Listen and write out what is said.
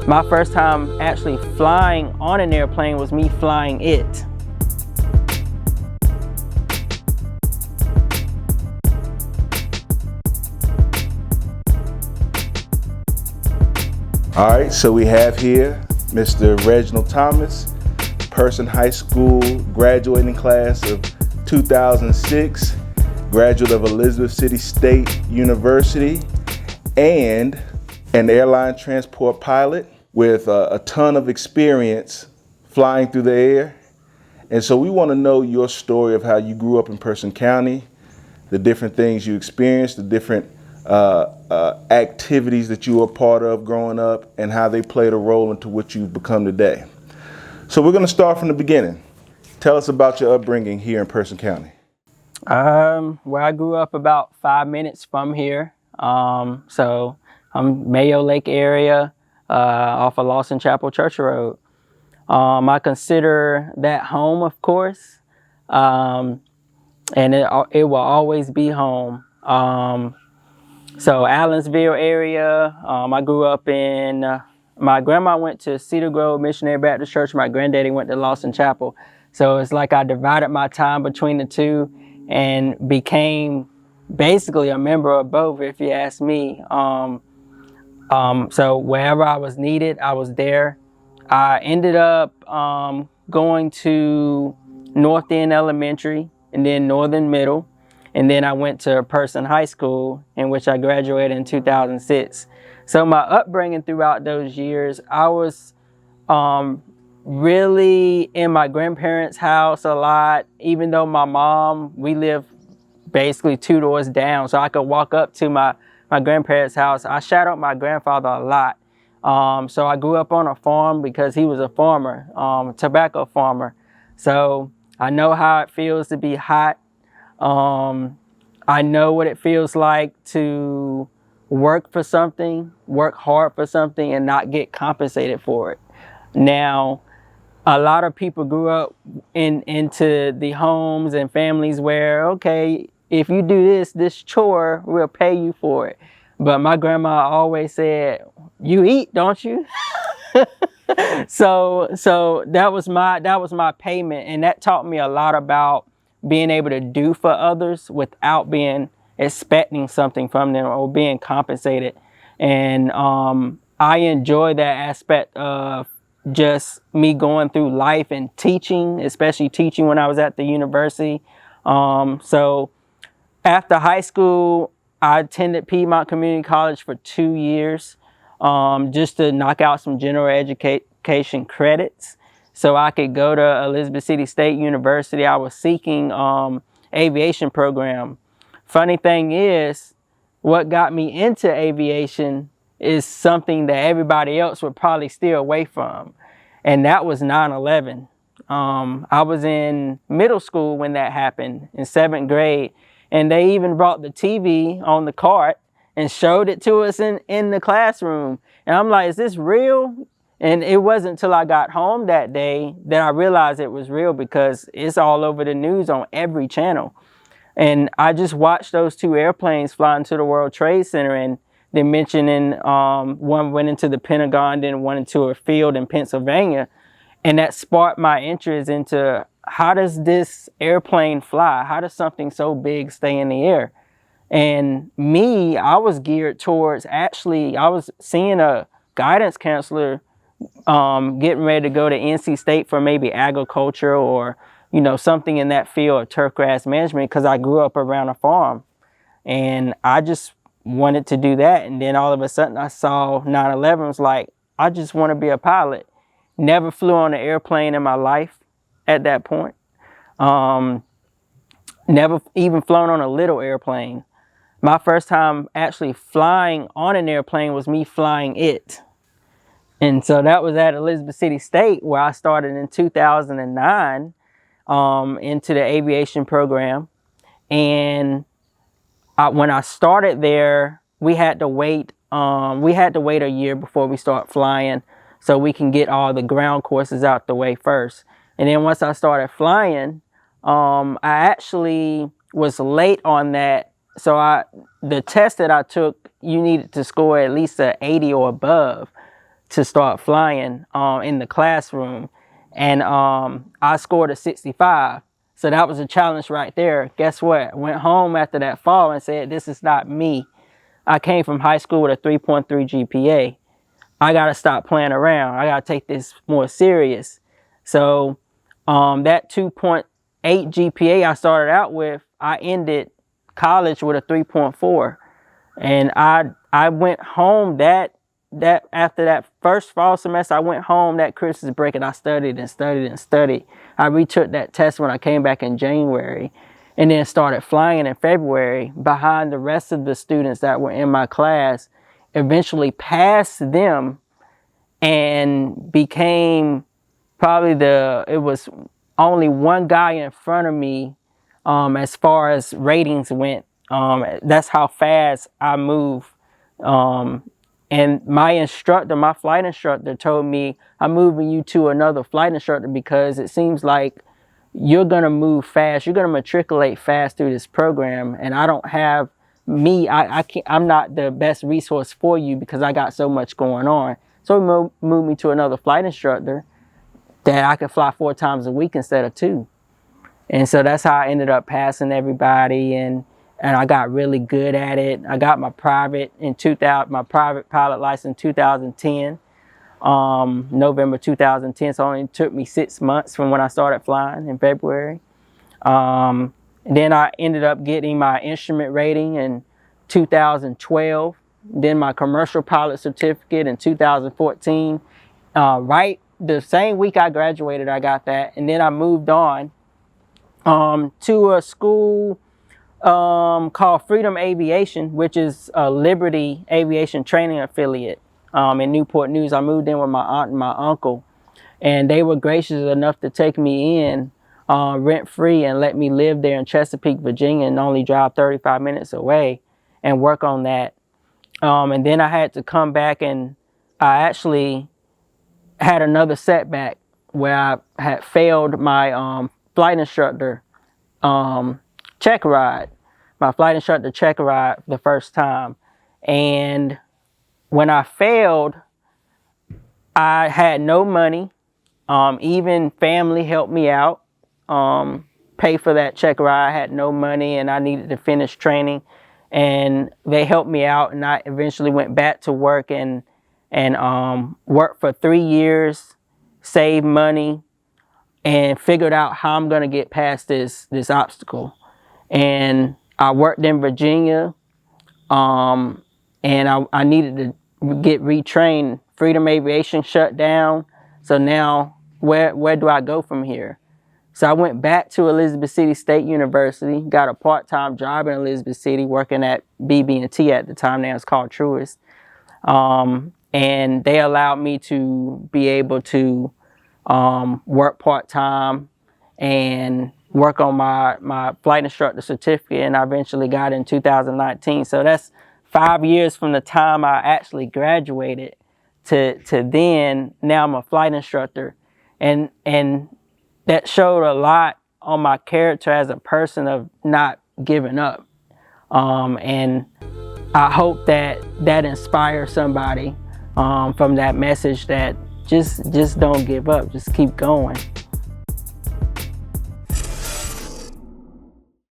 My first time actually flying on an airplane was me flying it. All right, so we have here Mr. Reginald Thomas, Person High School graduating class of 2006, graduate of Elizabeth City State University, and an airline transport pilot with a ton of experience flying through the air. And so we want to know your story of how you grew up in Person County, the different things you experienced, the different activities that you were a part of growing up, and how they played a role into what you've become today. So we're going to start from the beginning. Tell us about your upbringing here in Person County. Well, I grew up about 5 minutes from here. So I'm Mayo Lake area, off of Lawson Chapel Church Road. I consider that home, of course, and it will always be home. So Allensville area, I grew up in, my grandma went to Cedar Grove Missionary Baptist Church. My granddaddy went to Lawson Chapel. So it's like I divided my time between the two and became basically a member of both, if you ask me. So wherever I was needed, I was there. I ended up going to North End Elementary and then Northern Middle. And then I went to Person High School, in which I graduated in 2006. So my upbringing throughout those years, I was really in my grandparents' house a lot. Even though my mom, we lived basically 2 doors down, so I could walk up to my grandparents' house. I shadowed my grandfather a lot. So I grew up on a farm because he was a farmer, tobacco farmer. So I know how it feels to be hot. I know what it feels like to work for something, work hard for something, and not get compensated for it. Now, a lot of people grew up into the homes and families where, okay, if you do this chore, we'll pay you for it. But my grandma always said, "You eat, don't you?" So that was my payment, and that taught me a lot about being able to do for others without being expecting something from them or being compensated. And I enjoy that aspect of just me going through life and teaching, especially teaching when I was at the university. So after high school, I attended Piedmont Community College for 2 years, just to knock out some general education credits so I could go to Elizabeth City State University. I was seeking aviation program. Funny thing is, what got me into aviation is something that everybody else would probably steer away from, and that was 9/11. I was in middle school when that happened, in 7th grade, and they even brought the TV on the cart and showed it to us in the classroom. And I'm like, is this real? And it wasn't until I got home that day that I realized it was real, because it's all over the news on every channel. And I just watched those 2 airplanes fly into the World Trade Center, and they're mentioning one went into the Pentagon, then one into a field in Pennsylvania. And that sparked my interest into, how does this airplane fly? How does something so big stay in the air? And me, I was geared towards, actually, I was seeing a guidance counselor getting ready to go to NC State for maybe agriculture or, you know, something in that field of turfgrass management, because I grew up around a farm and I just wanted to do that. And then all of a sudden I saw 9/11, was like, I just want to be a pilot. Never flew on an airplane in my life at that point. Never even flown on a little airplane. My first time actually flying on an airplane was me flying it. And so that was at Elizabeth City State, where I started in 2009 into the aviation program. And when I started there, we had to wait a year before we start flying, so we can get all the ground courses out the way first. And then once I started flying, I actually was late on that. So the test that I took, you needed to score at least an 80 or above. to start flying in the classroom. And I scored a 65. So that was a challenge right there. Guess what? I went home after that fall and said, this is not me. I came from high school with a 3.3 GPA. I got to stop playing around. I got to take this more serious. So that 2.8 GPA I started out with, I ended college with a 3.4. And I went home that after that first fall semester, I went home that Christmas break and I studied and studied and studied. I retook that test when I came back in January and then started flying in February behind the rest of the students that were in my class, eventually passed them and became probably it was only one guy in front of me as far as ratings went. That's how fast I move. And my instructor, my flight instructor told me, I'm moving you to another flight instructor because it seems like you're going to move fast. You're going to matriculate fast through this program. And I don't have I'm not the best resource for you because I got so much going on. So he moved me to another flight instructor that I could fly 4 times a week instead of 2. And so that's how I ended up passing everybody, and I got really good at it. I got my private pilot license in 2010, November 2010. So it only took me 6 months from when I started flying in February. Then I ended up getting my instrument rating in 2012. Then my commercial pilot certificate in 2014. Right the same week I graduated, I got that. And then I moved on to a school called Freedom Aviation, which is a Liberty Aviation training affiliate in Newport News. I moved in with my aunt and my uncle, and they were gracious enough to take me in rent-free and let me live there in Chesapeake, Virginia, and only drive 35 minutes away and work on that. And then I had to come back, and I actually had another setback where I had failed my flight instructor check ride. My flight instructor check ride the first time. And when I failed, I had no money. Even family helped me out, pay for that check ride. I had no money and I needed to finish training. And they helped me out, and I eventually went back to work and worked for 3 years, saved money, and figured out how I'm going to get past this obstacle. And I worked in Virginia, and I needed to get retrained. Freedom Aviation shut down, so now where do I go from here? So I went back to Elizabeth City State University, got a part-time job in Elizabeth City, working at BB&T at the time. Now it's called Truist. And they allowed me to be able to work part-time and work on my flight instructor certificate, and I eventually got it in 2019. So that's 5 years from the time I actually graduated to then. Now I'm a flight instructor, and that showed a lot on my character as a person of not giving up. And I hope that inspires somebody from that message that just don't give up, just keep going.